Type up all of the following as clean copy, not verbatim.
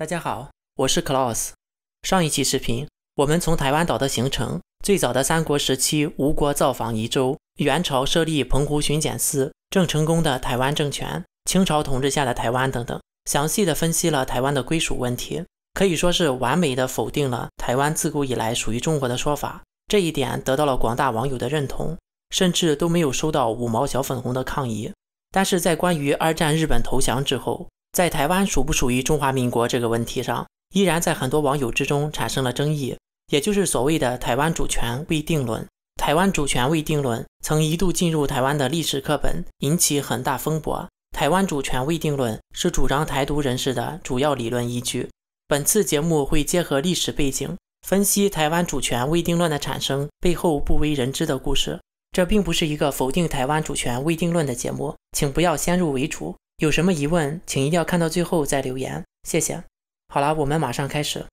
大家好，我是 Klaus。上一期视频，我们从台湾岛的形成、最早的三国时期吴国造访宜州、元朝设立澎湖巡检司、郑成功的台湾政权、清朝统治下的台湾等等，详细的分析了台湾的归属问题，可以说是完美的否定了台湾自古以来属于中国的说法。这一点得到了广大网友的认同，甚至都没有收到5毛小粉红的抗议。但是在关于二战日本投降之后，在台湾属不属于中华民国这个问题上，依然在很多网友之中产生了争议，也就是所谓的台湾主权未定论。台湾主权未定论曾一度进入台湾的历史课本，引起很大风波。台湾主权未定论是主张台独人士的主要理论依据。本次节目会结合历史背景，分析台湾主权未定论的产生背后不为人知的故事。这并不是一个否定台湾主权未定论的节目，请不要先入为主。有什么疑问，请一定要看到最后再留言，谢谢。好了，我们马上开始。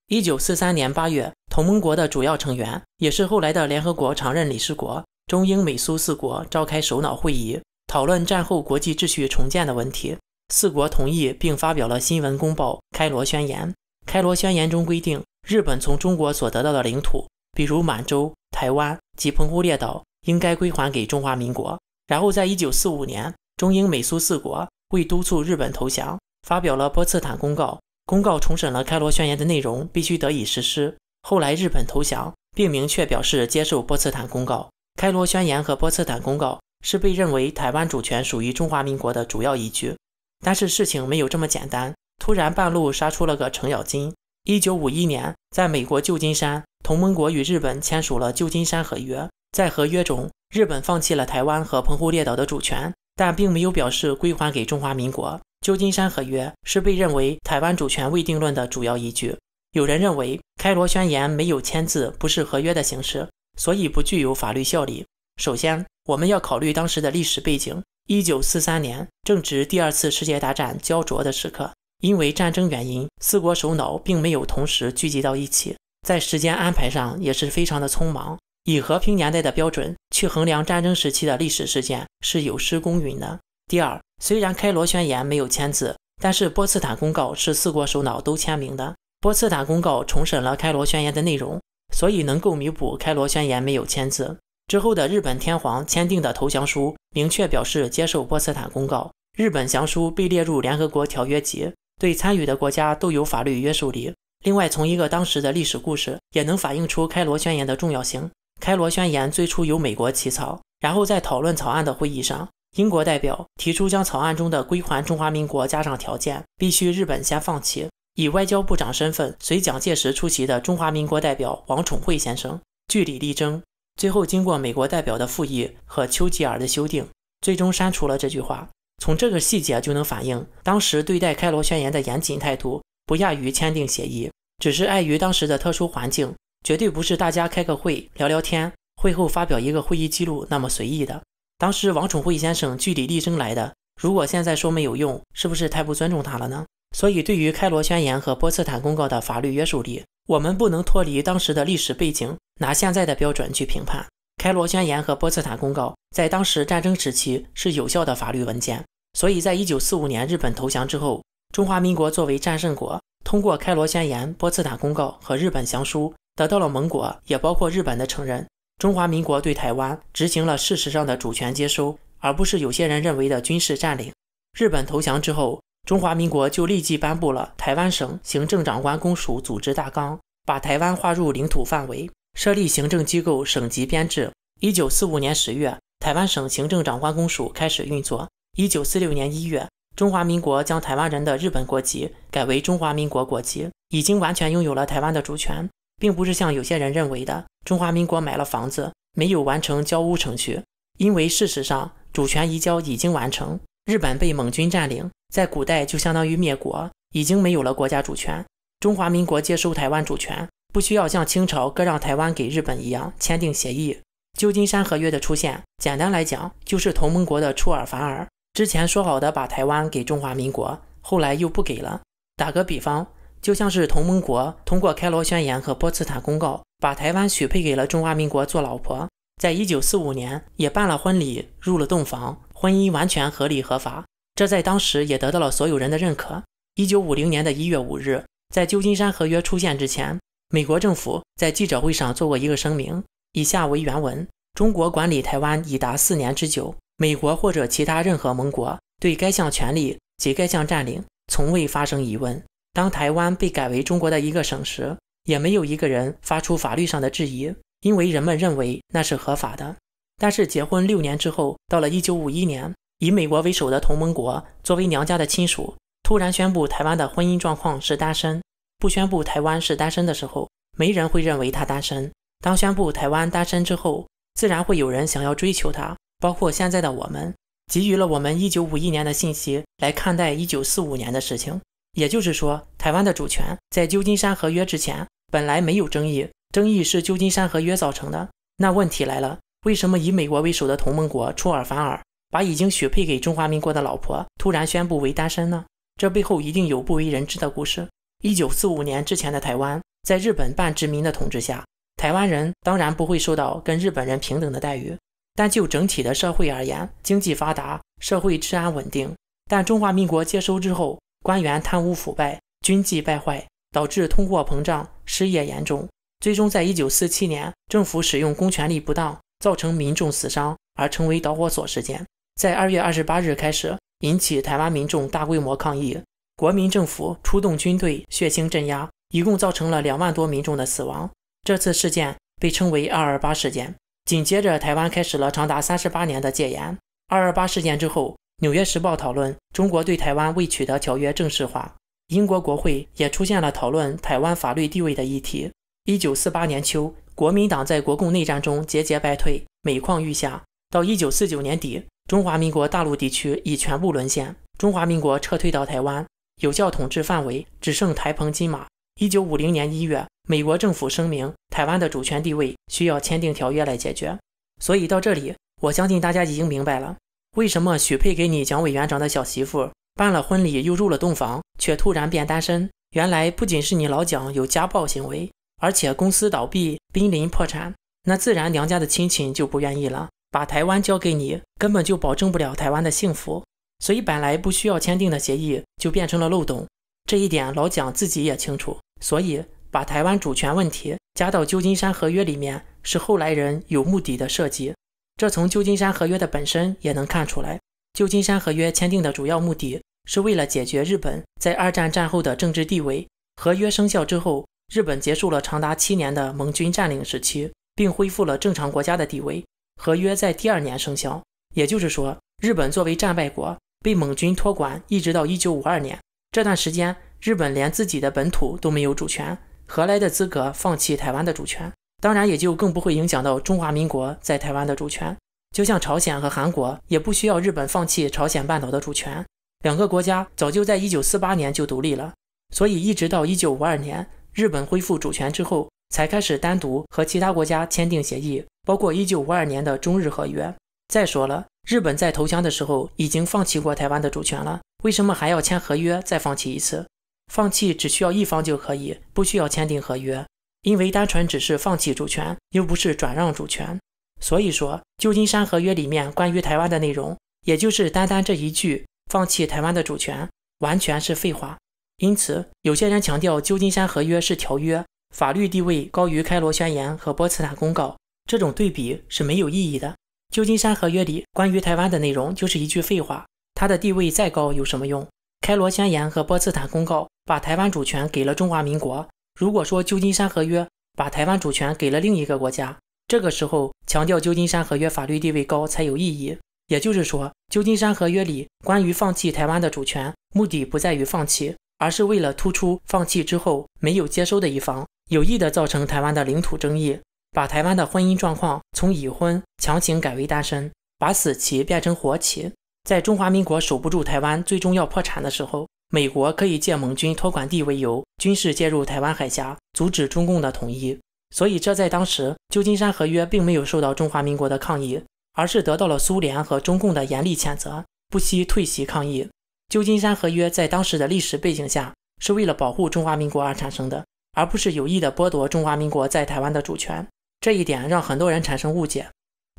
1943年8月，同盟国的主要成员，也是后来的联合国常任理事国中英美苏4国召开首脑会议，讨论战后国际秩序重建的问题。4国同意并发表了新闻公报《开罗宣言》。开罗宣言中规定，日本从中国所得到的领土，比如满洲、台湾及澎湖列岛，应该归还给中华民国。然后在1945年，中英美苏4国为督促日本投降，发表了波茨坦公告。公告重审了开罗宣言的内容，必须得以实施。后来日本投降，并明确表示接受波茨坦公告。开罗宣言和波茨坦公告是被认为台湾主权属于中华民国的主要依据。但是事情没有这么简单，突然半路杀出了个程咬金。1951年，在美国旧金山，同盟国与日本签署了旧金山合约。在合约中，日本放弃了台湾和澎湖列岛的主权，但并没有表示归还给中华民国。旧金山合约是被认为台湾主权未定论的主要依据。有人认为开罗宣言没有签字，不是合约的形式，所以不具有法律效力。首先，我们要考虑当时的历史背景。1943年正值第2次世界大战焦灼的时刻，因为战争原因，4国首脑并没有同时聚集到一起，在时间安排上也是非常的匆忙。以和平年代的标准去衡量战争时期的历史事件是有失公允的。第二，虽然开罗宣言没有签字，但是波茨坦公告是4国首脑都签名的。波茨坦公告重审了开罗宣言的内容，所以能够弥补开罗宣言没有签字。之后的日本天皇签订的投降书明确表示接受波茨坦公告，日本降书被列入联合国条约集，对参与的国家都有法律约束力。另外，从一个当时的历史故事也能反映出开罗宣言的重要性。开罗宣言最初由美国起草，然后在讨论草案的会议上，英国代表提出将草案中的归还中华民国加上条件，必须日本先放弃。以外交部长身份随蒋介石出席的中华民国代表王宠惠先生据理力争，最后经过美国代表的复议和丘吉尔的修订，最终删除了这句话。从这个细节就能反映当时对待开罗宣言的严谨态度不亚于签订协议，只是碍于当时的特殊环境，绝对不是大家开个会聊聊天，会后发表一个会议记录那么随意的。当时王宠惠先生据理力争来的，如果现在说没有用，是不是太不尊重他了呢？所以对于开罗宣言和波茨坦公告的法律约束力，我们不能脱离当时的历史背景，拿现在的标准去评判。开罗宣言和波茨坦公告在当时战争时期是有效的法律文件，所以在1945年日本投降之后，中华民国作为战胜国，通过开罗宣言、波茨坦公告和日本降书，得到了盟国，也包括日本的承认。中华民国对台湾执行了事实上的主权接收，而不是有些人认为的军事占领。日本投降之后，中华民国就立即颁布了台湾省行政长官公署组织大纲，把台湾划入领土范围，设立行政机构省级编制。1945年10月，台湾省行政长官公署开始运作。1946年1月，中华民国将台湾人的日本国籍改为中华民国国籍，已经完全拥有了台湾的主权，并不是像有些人认为的中华民国买了房子没有完成交屋程序，因为事实上主权移交已经完成。日本被蒙军占领，在古代就相当于灭国，已经没有了国家主权。中华民国接收台湾主权，不需要像清朝割让台湾给日本一样签订协议。旧金山合约的出现，简单来讲就是同盟国的出尔反尔，之前说好的把台湾给中华民国，后来又不给了。打个比方，就像是同盟国通过开罗宣言和波茨坦公告，把台湾许配给了中华民国做老婆，在1945年也办了婚礼，入了洞房，婚姻完全合理合法。这在当时也得到了所有人的认可。1950年的1月5日，在旧金山合约出现之前，美国政府在记者会上做过一个声明，以下为原文：中国管理台湾已达4年之久，美国或者其他任何盟国对该项权利及该项占领从未发生疑问。当台湾被改为中国的一个省时，也没有一个人发出法律上的质疑，因为人们认为那是合法的。但是结婚6年之后，到了1951年，以美国为首的同盟国作为娘家的亲属，突然宣布台湾的婚姻状况是单身。不宣布台湾是单身的时候，没人会认为他单身。当宣布台湾单身之后，自然会有人想要追求他，包括现在的我们，给予了我们1951年的信息来看待1945年的事情。也就是说，台湾的主权在旧金山合约之前本来没有争议，争议是旧金山合约造成的。那问题来了，为什么以美国为首的同盟国出尔反尔，把已经许配给中华民国的老婆突然宣布为单身呢？这背后一定有不为人知的故事。1945年之前的台湾，在日本半殖民的统治下，台湾人当然不会受到跟日本人平等的待遇，但就整体的社会而言，经济发达，社会治安稳定。但中华民国接收之后，官员贪污腐败，军纪败坏，导致通货膨胀，失业严重，最终在1947年政府使用公权力不当，造成民众死伤，而成为导火索事件。在2月28日开始，引起台湾民众大规模抗议，国民政府出动军队血腥镇压，一共造成了2万多民众的死亡。这次事件被称为228事件。紧接着台湾开始了长达38年的戒严。228事件之后，纽约时报讨论中国对台湾未取得条约正式化，英国国会也出现了讨论台湾法律地位的议题。1948年秋，国民党在国共内战中节节败退，每况愈下。到1949年底，中华民国大陆地区已全部沦陷，中华民国撤退到台湾，有效统治范围只剩台澎金马。1950年1月，美国政府声明台湾的主权地位需要签订条约来解决。所以到这里，我相信大家已经明白了，为什么许配给你蒋委员长的小媳妇办了婚礼又入了洞房，却突然变单身？原来不仅是你老蒋有家暴行为，而且公司倒闭，濒临破产，那自然娘家的亲戚就不愿意了，把台湾交给你，根本就保证不了台湾的幸福。所以本来不需要签订的协议就变成了漏洞，这一点老蒋自己也清楚。所以把台湾主权问题加到旧金山合约里面，是后来人有目的的设计。这从旧金山合约的本身也能看出来。旧金山合约签订的主要目的是为了解决日本在2战战后的政治地位。合约生效之后，日本结束了长达7年的盟军占领时期，并恢复了正常国家的地位。合约在第2年生效，也就是说，日本作为战败国被盟军托管一直到1952年。这段时间，日本连自己的本土都没有主权，何来的资格放弃台湾的主权？当然也就更不会影响到中华民国在台湾的主权。就像朝鲜和韩国也不需要日本放弃朝鲜半岛的主权，两个国家早就在1948年就独立了。所以一直到1952年日本恢复主权之后，才开始单独和其他国家签订协议，包括1952年的中日合约。再说了，日本在投降的时候已经放弃过台湾的主权了，为什么还要签合约再放弃一次？放弃只需要一方就可以，不需要签订合约，因为单纯只是放弃主权，又不是转让主权。所以说，旧金山合约里面关于台湾的内容，也就是单单这一句放弃台湾的主权，完全是废话。因此，有些人强调旧金山合约是条约，法律地位高于开罗宣言和波茨坦公告，这种对比是没有意义的。旧金山合约里关于台湾的内容就是一句废话，它的地位再高有什么用？开罗宣言和波茨坦公告把台湾主权给了中华民国，如果说旧金山合约把台湾主权给了另一个国家，这个时候强调旧金山合约法律地位高才有意义。也就是说，旧金山合约里关于放弃台湾的主权，目的不在于放弃，而是为了突出放弃之后没有接收的一方有意的造成台湾的领土争议，把台湾的婚姻状况从已婚强行改为单身，把死期变成活期。在中华民国守不住台湾最终要破产的时候，美国可以借盟军托管地为由，军事介入台湾海峡，阻止中共的统一。所以这在当时旧金山合约并没有受到中华民国的抗议，而是得到了苏联和中共的严厉谴责，不惜退席抗议。旧金山合约在当时的历史背景下是为了保护中华民国而产生的，而不是有意的剥夺中华民国在台湾的主权。这一点让很多人产生误解。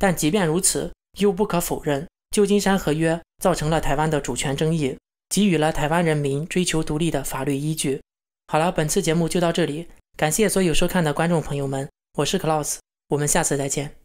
但即便如此，又不可否认旧金山合约造成了台湾的主权争议，给予了台湾人民追求独立的法律依据。好了，本次节目就到这里，感谢所有收看的观众朋友们，我是 Klaus，我们下次再见。